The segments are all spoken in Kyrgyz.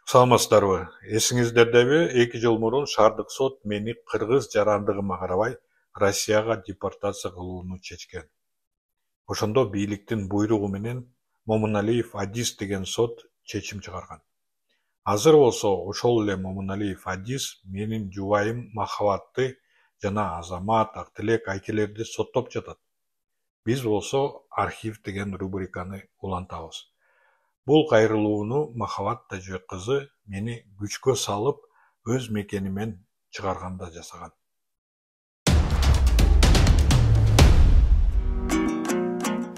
Саламатсыздарбы? Эсиңиздердеби, 2 жыл мурун шаардык сот мени кыргыз жарандыгыма карабай Россияга депортация кылууну чечкен. Ошондо бийликтин буйругу менен Момуналиев Адис деген сот чечим чыгарган. Азыр болсо ошол эле Момуналиев Адис менин жубайым Махабатты жана Азамат, Актилек айкелерди соттоп жатат. Биз болсо архив деген рубриканы улантабыз. Бул кайрылууну Махабат Тажыбек кызы мени күчкө салып, өз мекенимен чыгарганда жасаган.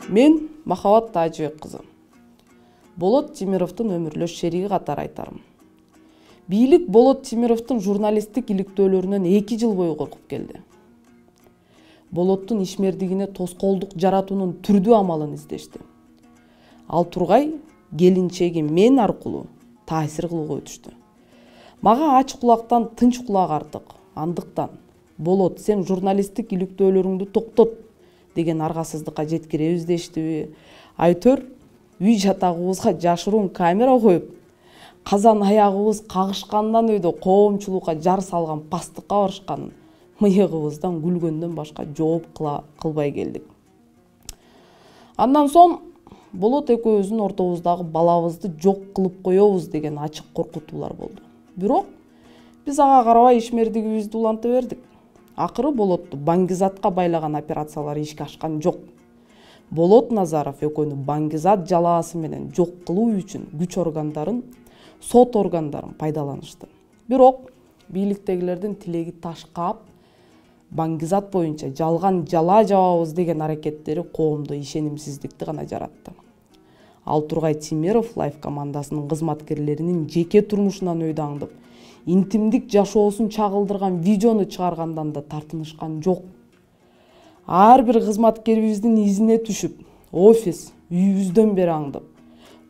Мен Махабат Тажыбек кызы. Болот Тимировдун өмүрлөш шериги катары айтарым. Бийлик Болот Тимировдун журналисттик иликтөөлөрүнөн 2 жыл бою коркуп келди. Болоттун ишмердигине тоскоолдук жаратуунун түрдүү амалын издешти. Ал тургай келинчеги мен аркылуу таасир кылууга өтүштү. Мага ач кулактан тынч кулак артык. Андыктан Болот, сен журналисттик иликтөөлөрүңдү токтот деген аргасыздыкка жеткиребиз дештиби? Айтөр, үй жатагыбызга жашыруун камера коюп, казан аягыбыз кагышкандан өйдө коомчулукка жар салган пастыкка барышканын мыйыгыбыздан күлгөндөн башка жооп кылбай келдик. Андан соң Болот экөөбүздүн ортобуздагы балабызды жок кылып коебуз деген ачык коркутуулар болду. Бирок биз ага карабай ишмердигибизди уланта бердик. Акыры Болотту Баңгизатка байлаган операциялар ишке ашкан жок. Болот Назаров экөөнү Баңгизат жалаасы менен жок кылуу үчүн күч органдарын, сот органдарын пайдаланышты. Бирок бийликтегилердин тилеги таш каап, Баңгизат боюнча жалган жала жабабыз деген аракеттери коомдо ишенимсиздикти гана жаратты. Ал тургай Тимиров Лайф командасынын кызматкерлеринин жеке турмушунан өйдө аңдып, интимдик жашоосун чагылдырган видеону чыгаргандан да тартынышкан жок. Ар бир кызматкерибиздин изине түшүп, офис, үйүбүздөн бери аңдып,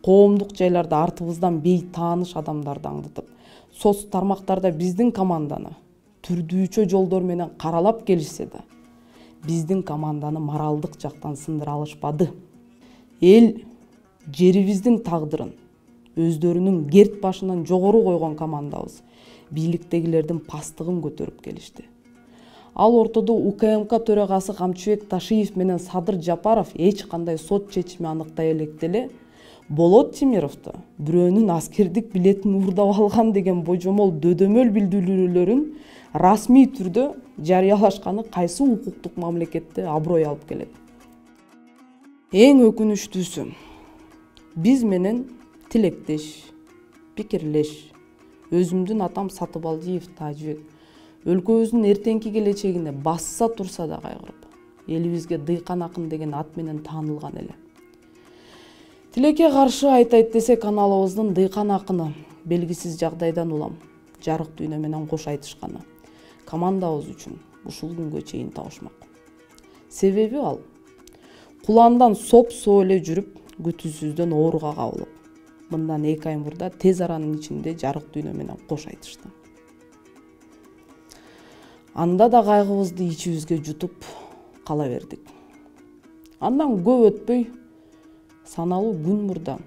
коомдук жайларда артыбыздан бейт тааныш адамдарды аңдытып, соц тармактарда биздин команданы түрдүүчө жолдор менен каралап келишсе да, биздин команданы моралдык жактан сындыра алышпады. Эл жерибиздин тагдырын өздөрүнүн керт башынан жогору койгон командабыз бийликтегилердин пастыгын көтөрүп келишти. Ал ортодо УКМК төрагасы Камчыбек Ташиев менен Садыр Жапаров эч кандай сот чечими аныктай электе эле Болот Тимировду бирөөнүн аскердик билетин уурдап алган деген божомол дөдөмөл билдирүүлөрүн расмий түрдө жарыялашканы кайсы укуктук мамлекетте аброй алып келет? Эң өкүнүчтүүсү, биз менен тилектеш, пикирлеш, өзүмдүн атам Сатыбалдиев Тажыбек өлкөбүздүн эртеңки келечегине басса турса да кайгырып, элибизге Дыйкан акын деген ат менен таанылган эле. Тилекке каршы айтайт десек, каналыбыздын Дыйкан акыны белгисиз жагдайдан улам жарык дүйнө менен кош айтышканы командабыз үчүн ушул күнгө чейин табышмак. Себеби ал куландан соп-соо эле жүрүп, күтүүсүздөн ооруга кабылып, мындан 2 ай мурда тез аранын ичинде жарык дүйнө менен кош айтышты. Анда да кайгыбызды ичибизге жутуп кала бердик. Андан көп өтпөй, саналуу күн мурда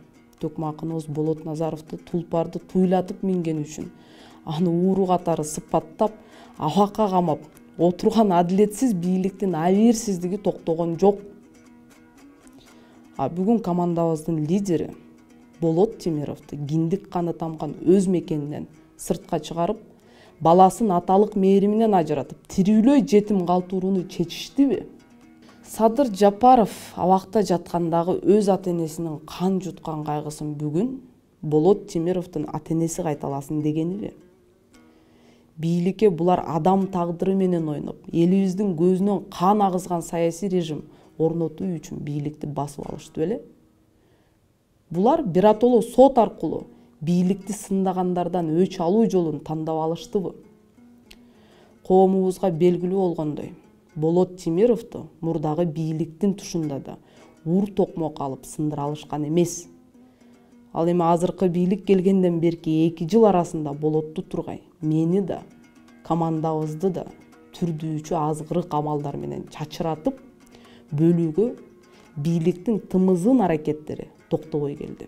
төкмө акыныбыз Болот Назаровду тулпарды туйлатып минген үчүн аны ууру катары сыпаттап, абакка камап отурган адилетсиз бийликтин абийирсиздиги токтогон жок. А бүгүн командабыздын лидери Болот Тимировду киндик каны тамган өз мекенинен сыртка чыгарып, баласын аталык мээриминен ажыратып, тирүүлөй жетим калтырууну чечиштиби? Садыр Жапаров абакта жаткандагы өз ата-энесинин кан жуткан кайгысын бүгүн Болот Тимировдун ата-энеси кайталасын дегениби? Бийликке булар адам тагдыры менен ойноп, элибиздин көзүнөн кан агызган саясий режим орнотуу үчүн бийликти басып алышты беле? Булар биротоло сот аркылуу бийликти сындагандардан өч алуу жолун тандап алыштыбы? Коомубузга белгилүү болгондой, Болот Тимировду мурдагы бийликтин тушунда да ур токмок алып сындыра алышкан эмес. Ал эми азыркы бийлик келгенден берки 2 жыл арасында Болотту тургай, мени да, командабызды да түрдүүчү азгырык амалдар менен чачыратып, бөлүүгө бийликтин тымызын аракеттери токтобой келди.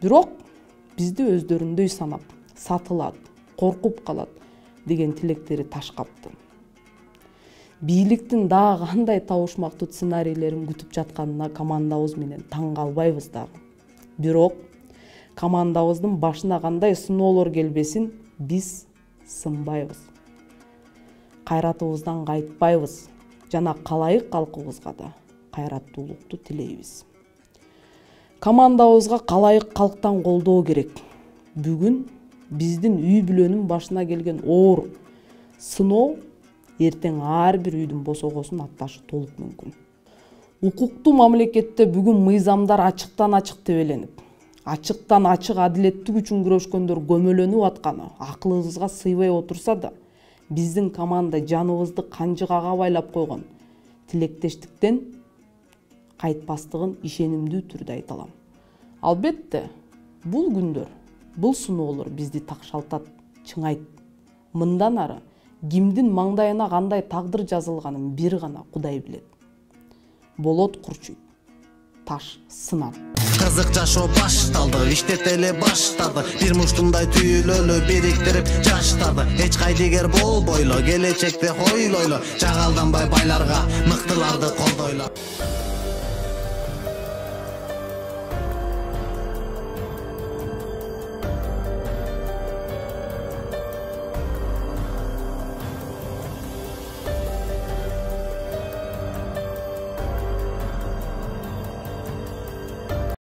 Бирок бизди өздөрүндөй санап, сатылат, коркуп калат деген тилектери таш капты. Бийликтин дагы кандай табышмактуу сценарийлерин күтүп жатканына командабыз менен таң калбайбыз дагы. Бирок командабыздын башына кандай сыноолор келбесин, биз сынбайбыз. Кайратыбыздан кайтпайбыз жана калайык калкыбызга да кайраттуулукту тилейбиз. Командабызга калайык калктан колдоо керек. Бүгүн биздин үй бүлөнүн башына келген оор сыноо эртең ар бир үйдүн босогосун атташы толук мүмкүн. Укуктуу мамлекетте бүгүн мыйзамдар ачыктан ачык тебеленип, ачыктан ачык адилеттик үчүн күрөшкөндөр көмөлөнүп атканы акылыбызга сыйбай отурса да, биздин команда жаныбызды канжыгага байлап койгон тилектештиктен кайтпастыгын ишенимдүү түрдө айта алам. Албетте, бул күндөр, бул сыноолор бизди такшалтат, чыңайт. Мындан ары кимдин маңдайына кандай тагдыр жазылганын бир гана Кудай билет. Болот Курчуй, Таш сынам. Кызык жашоо башталды, иштетели баштады. Бир муштундай түйүлөлү бириктирип жаштарды. Эч кайдыгер болбойло, келечекте хойлойло. Жагалданбай байларга, мыктыларды колдойло.